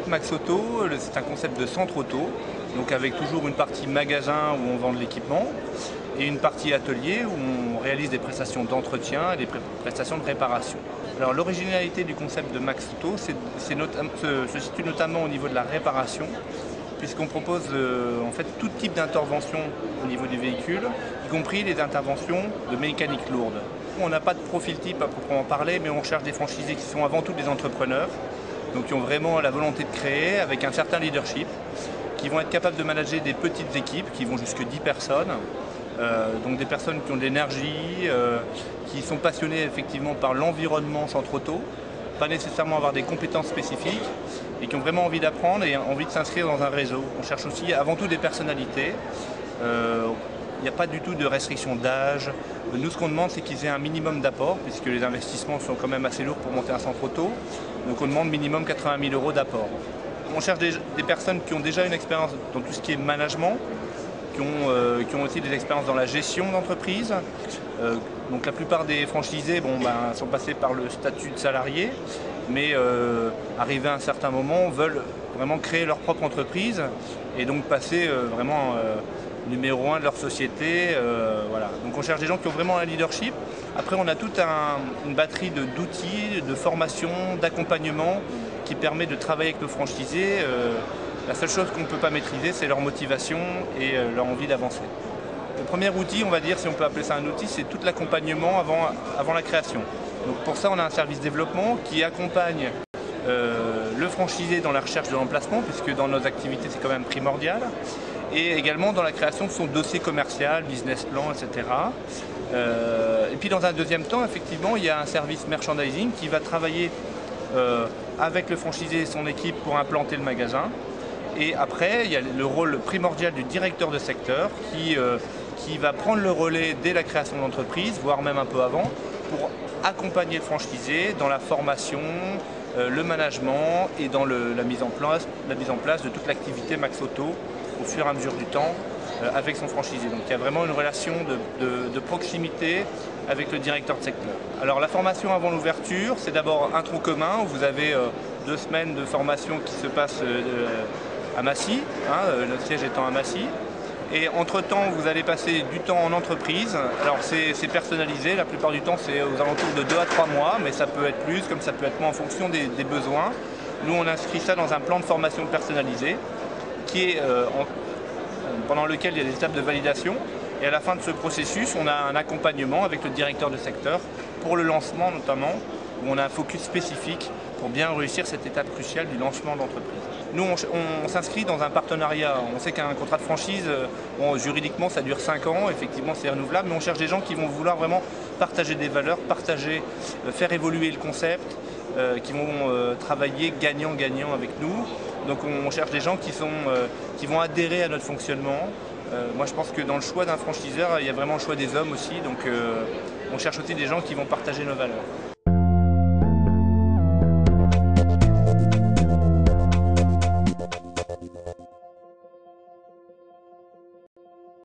Max Auto, c'est un concept de centre auto, donc avec toujours une partie magasin où on vend de l'équipement et une partie atelier où on réalise des prestations d'entretien et des prestations de réparation. Alors l'originalité du concept de Max Auto se situe notamment au niveau de la réparation, puisqu'on propose en fait tout type d'intervention au niveau du véhicule, y compris les interventions de mécanique lourde. On n'a pas de profil type à proprement parler, mais on cherche des franchisés qui sont avant tout des entrepreneurs, donc qui ont vraiment la volonté de créer avec un certain leadership, qui vont être capables de manager des petites équipes qui vont jusque 10 personnes, donc des personnes qui ont de l'énergie, qui sont passionnées effectivement par l'environnement centre auto, pas nécessairement avoir des compétences spécifiques et qui ont vraiment envie d'apprendre et envie de s'inscrire dans un réseau. On cherche aussi avant tout des personnalités. Il n'y a pas du tout de restriction d'âge. Nous, ce qu'on demande, c'est qu'ils aient un minimum d'apport, puisque les investissements sont quand même assez lourds pour monter un centre auto. Donc on demande minimum 80 000 € d'apport. On cherche des personnes qui ont déjà une expérience dans tout ce qui est management, qui ont aussi des expériences dans la gestion d'entreprise. Donc la plupart des franchisés sont passés par le statut de salarié, mais arrivés à un certain moment veulent vraiment créer leur propre entreprise et donc passer vraiment numéro 1 de leur société. Voilà. Donc on cherche des gens qui ont vraiment un leadership. Après on a toute une batterie d'outils, de formation, d'accompagnement qui permet de travailler avec nos franchisés. La seule chose qu'on ne peut pas maîtriser, c'est leur motivation et leur envie d'avancer. Le premier outil, on va dire, si on peut appeler ça un outil, c'est tout l'accompagnement avant la création. Donc pour ça, on a un service développement qui accompagne le franchisé dans la recherche de l'emplacement, puisque dans nos activités, c'est quand même primordial, et également dans la création de son dossier commercial, business plan, etc. Et puis dans un deuxième temps, effectivement, il y a un service merchandising qui va travailler avec le franchisé et son équipe pour implanter le magasin. Et après, il y a le rôle primordial du directeur de secteur qui va prendre le relais dès la création de l'entreprise, voire même un peu avant, pour accompagner le franchisé dans la formation, le management et dans la mise en place de toute l'activité Max Auto au fur et à mesure du temps avec son franchisé. Donc il y a vraiment une relation de proximité avec le directeur de secteur. Alors la formation avant l'ouverture, c'est d'abord un tronc commun où vous avez 2 semaines de formation qui se passent à Massy, notre siège étant à Massy. Et entre-temps, vous allez passer du temps en entreprise. Alors c'est personnalisé, la plupart du temps c'est aux alentours de 2 à 3 mois, mais ça peut être plus, comme ça peut être moins en fonction des besoins. Nous on inscrit ça dans un plan de formation personnalisé qui est pendant lequel il y a des étapes de validation. Et à la fin de ce processus, on a un accompagnement avec le directeur de secteur pour le lancement notamment, où on a un focus spécifique pour bien réussir cette étape cruciale du lancement d'entreprise. Nous, on s'inscrit dans un partenariat. On sait qu'un contrat de franchise, juridiquement, ça dure 5 ans. Effectivement, c'est renouvelable, mais on cherche des gens qui vont vouloir vraiment partager des valeurs, faire évoluer le concept, qui vont travailler gagnant-gagnant avec nous. Donc on cherche des gens qui vont adhérer à notre fonctionnement. Moi je pense que dans le choix d'un franchiseur, il y a vraiment le choix des hommes aussi, donc on cherche aussi des gens qui vont partager nos valeurs.